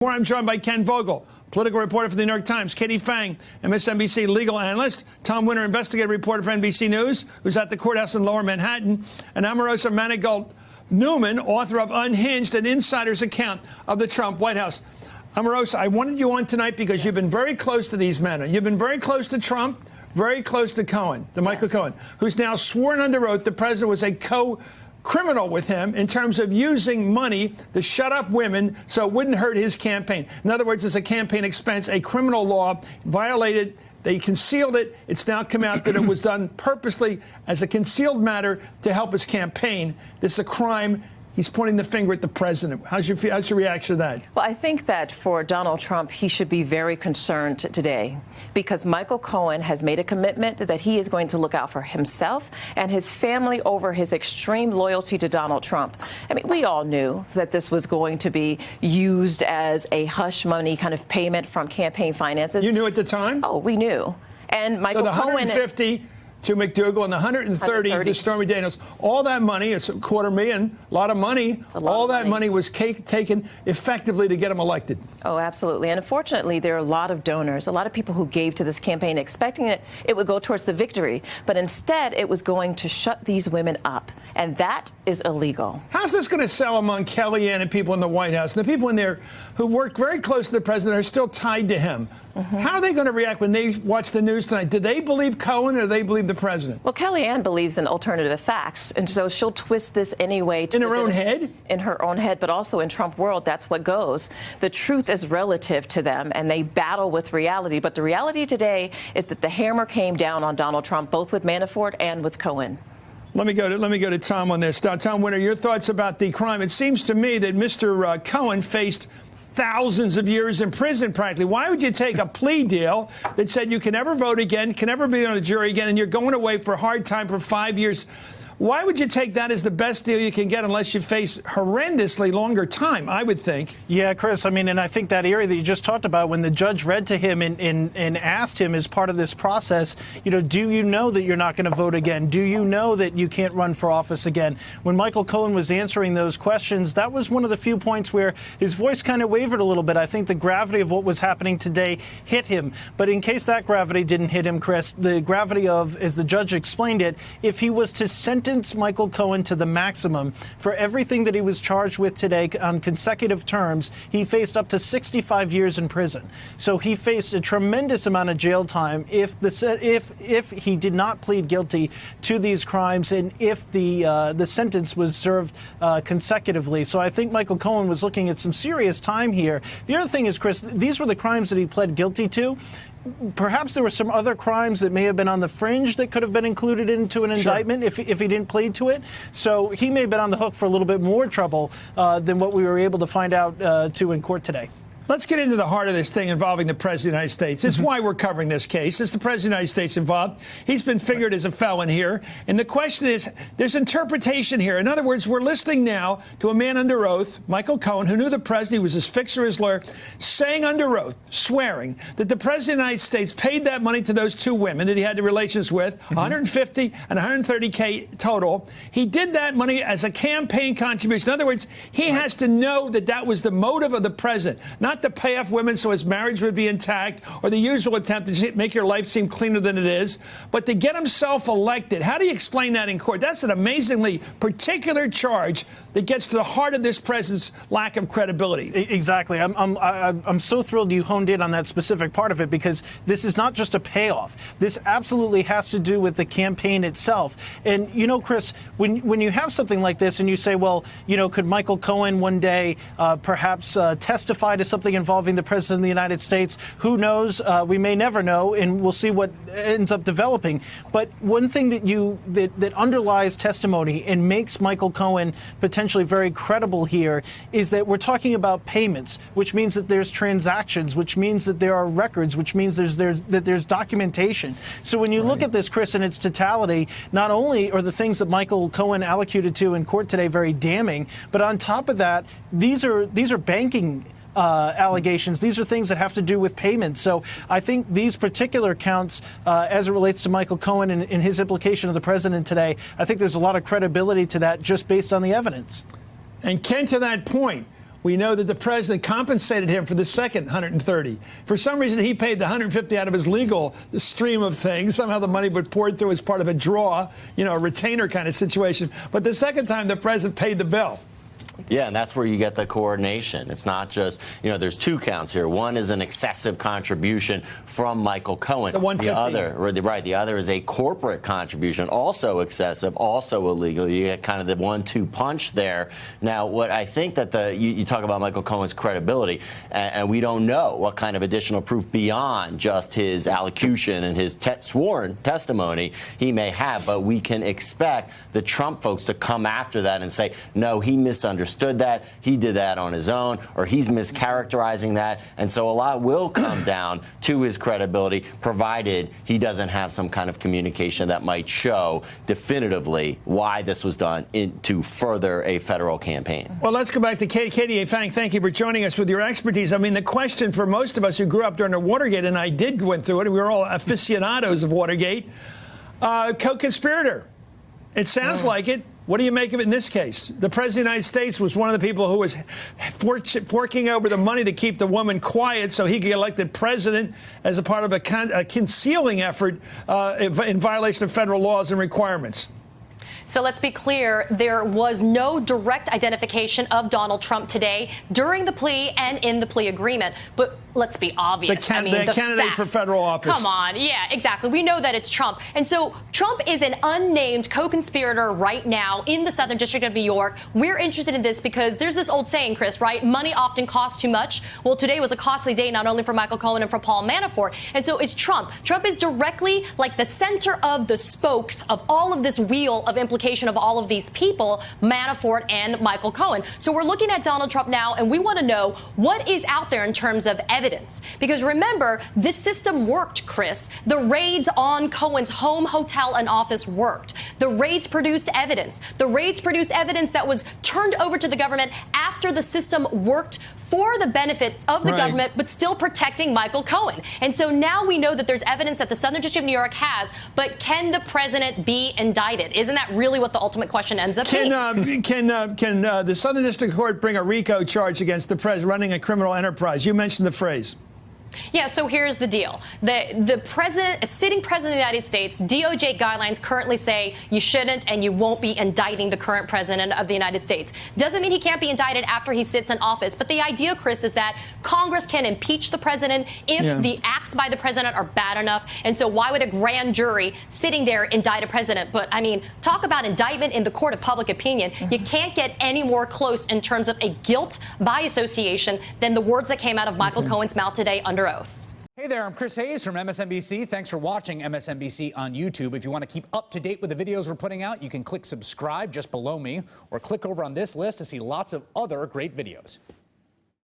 I'm joined by Ken Vogel, political reporter for the New York Times, Katie Phang, MSNBC legal analyst, Tom Winter, investigative reporter for NBC News, who's at the courthouse in Lower Manhattan, and Omarosa Manigault-Newman, author of Unhinged, an insider's account of the Trump White House. Omarosa, I wanted you on tonight because you've been very close to these men. You've been very close to Trump, very close to Cohen, to Michael Cohen, who's now sworn under oath the president was a criminal with him in terms of using money to shut up women so it wouldn't hurt his campaign. In other words, it's a campaign expense, a criminal law violated. They concealed it. It's now come out that it was done purposely as a concealed matter to help his campaign. This is a crime. He's pointing the finger at the president. How's your reaction to that? Well, I think that for Donald Trump, he should be very concerned today because Michael Cohen has made a commitment that he is going to look out for himself and his family over his extreme loyalty to Donald Trump. I mean, we all knew that this was going to be used as a hush money kind of payment from campaign finances. You knew at the time? Oh, we knew. And Michael Cohen. So the Cohen 150 to McDougal and the 130 to Stormy Daniels. All that money, it's $250,000, a lot of money. All that money was taken effectively to get him elected. Oh, absolutely. And unfortunately, there are a lot of donors, a lot of people who gave to this campaign expecting it would go towards the victory. But instead, it was going to shut these women up. And that is illegal. How's this going to sell among Kellyanne and people in the White House? And the people in there who work very close to the president are still tied to him. How are they going to react when they watch the news tonight? Do they believe Cohen or do they believe the president? Well, Kellyanne believes in alternative facts, and so she'll twist this anyway. In her own head? In her own head, but also in Trump world, that's what goes. The truth is relative to them, and they battle with reality. But the reality today is that the hammer came down on Donald Trump, both with Manafort and with Cohen. Let me go to Tom on this. Tom Winter, your thoughts about the crime? It seems to me that Mr. Cohen faced thousands of years in prison, practically. Why would you take a plea deal that said you can never vote again, can never be on a jury again, and you're going away for a hard time for 5 years? Why would you take that as the best deal you can get unless you face horrendously longer time, I would think? Yeah, Chris, I mean, and I think that area that you just talked about, when the judge read to him and asked him as part of this process, you know, do you know that you're not going to vote again? Do you know that you can't run for office again? When Michael Cohen was answering those questions, that was one of the few points where his voice kind of wavered a little bit. I think the gravity of what was happening today hit him. But in case that gravity didn't hit him, Chris, the gravity of, as the judge explained it, if he was to sentence Michael Cohen to the maximum for everything that he was charged with today on consecutive terms, he faced up to 65 years in prison. So he faced a tremendous amount of jail time if he did not plead guilty to these crimes and if the sentence was served consecutively. So I think Michael Cohen was looking at some serious time here. The other thing is, Chris, these were the crimes that he pled guilty to. Perhaps there were some other crimes that may have been on the fringe that could have been included into an indictment if he didn't plead to it. So he may have been on the hook for a little bit more trouble than what we were able to find out in court today. Let's get into the heart of this thing involving the President of the United States. It's why we're covering this case. It's the President of the United States involved. He's been figured as a felon here. And the question is, there's interpretation here. In other words, we're listening now to a man under oath, Michael Cohen, who knew the president. He was his fixer, his lawyer, saying under oath, swearing that the President of the United States paid that money to those two women that he had the relations with, 150 and 130K total. He did that money as a campaign contribution. In other words, he has to know that that was the motive of the president, not to pay off women so his marriage would be intact or the usual attempt to just make your life seem cleaner than it is, but to get himself elected. How do you explain that in court? That's an amazingly particular charge that gets to the heart of this president's lack of credibility. Exactly. I'm so thrilled you honed in on that specific part of it, because this is not just a payoff. This absolutely has to do with the campaign itself. And, you know, Chris, when you have something like this and you say, well, you know, could Michael Cohen one day perhaps testify to something involving the president of the United States? Who knows? We may never know, and we'll see what ends up developing. But one thing that underlies testimony and makes Michael Cohen potentially very credible here is that we're talking about payments, which means that there's transactions, which means that there are records, which means there's documentation. So when you look at this, Chris, in its totality, not only are the things that Michael Cohen allocated to in court today very damning, but on top of that, these are banking allegations. These are things that have to do with payments. So I think these particular counts, as it relates to Michael Cohen and his implication of the president today, I think there's a lot of credibility to that just based on the evidence. And Ken, to that point, we know that the president compensated him for the second 130. For some reason, he paid the 150 out of his legal stream of things. Somehow the money was poured through as part of a draw, a retainer kind of situation. But the second time, the president paid the bill. Yeah, and that's where you get the coordination. It's not just, there's two counts here. One is an excessive contribution from Michael Cohen. The 150. The other is a corporate contribution, also excessive, also illegal. You get kind of the 1-2 punch there. Now, what I think that you talk about Michael Cohen's credibility, and we don't know what kind of additional proof beyond just his allocution and his sworn testimony he may have, but we can expect the Trump folks to come after that and say, no, he misunderstood that, he did that on his own, or he's mischaracterizing that. And so a lot will come down to his credibility, provided he doesn't have some kind of communication that might show definitively why this was done to further a federal campaign. Well, let's go back to Katie Fang. Thank you for joining us with your expertise. I mean, the question for most of us who grew up during the Watergate, and I did went through it, we were all aficionados of Watergate, co-conspirator. It sounds like it. What do you make of it in this case? The President of the United States was one of the people who was forking over the money to keep the woman quiet so he could get elected president as a part of a concealing effort in violation of federal laws and requirements. So let's be clear, there was no direct identification of Donald Trump today during the plea and in the plea agreement. But let's be obvious. The candidate facts. for federal office. Come on. Yeah, exactly. We know that it's Trump. And so Trump is an unnamed co-conspirator right now in the Southern District of New York. We're interested in this because there's this old saying, Chris, right? Money often costs too much. Well, today was a costly day, not only for Michael Cohen and for Paul Manafort. And so it's Trump. Trump is directly like the center of the spokes of all of this wheel of implication of all of these people, Manafort and Michael Cohen. So we're looking at Donald Trump now, and we want to know what is out there in terms of evidence. Because remember, this system worked, Chris. The raids on Cohen's home, hotel, and office worked. The raids produced evidence. The raids produced evidence that was turned over to the government after the system worked for the benefit of the government, but still protecting Michael Cohen. And so now we know that there's evidence that the Southern District of New York has, but can the president be indicted? Isn't that really what the ultimate question ends up being? Can the Southern District Court bring a RICO charge against the president running a criminal enterprise? You mentioned the phrase. Yeah, so here's the deal. The president, a sitting president of the United States, DOJ guidelines currently say you shouldn't and you won't be indicting the current president of the United States. Doesn't mean he can't be indicted after he sits in office. But the idea, Chris, is that Congress can impeach the president if the acts by the president are bad enough. And so why would a grand jury sitting there indict a president? But I mean, talk about indictment in the court of public opinion. You can't get any more close in terms of a guilt by association than the words that came out of Michael Cohen's mouth today under oath. Hey there, I'm Chris Hayes from MSNBC. Thanks for watching MSNBC on YouTube. If you want to keep up to date with the videos we're putting out, you can click subscribe just below me or click over on this list to see lots of other great videos.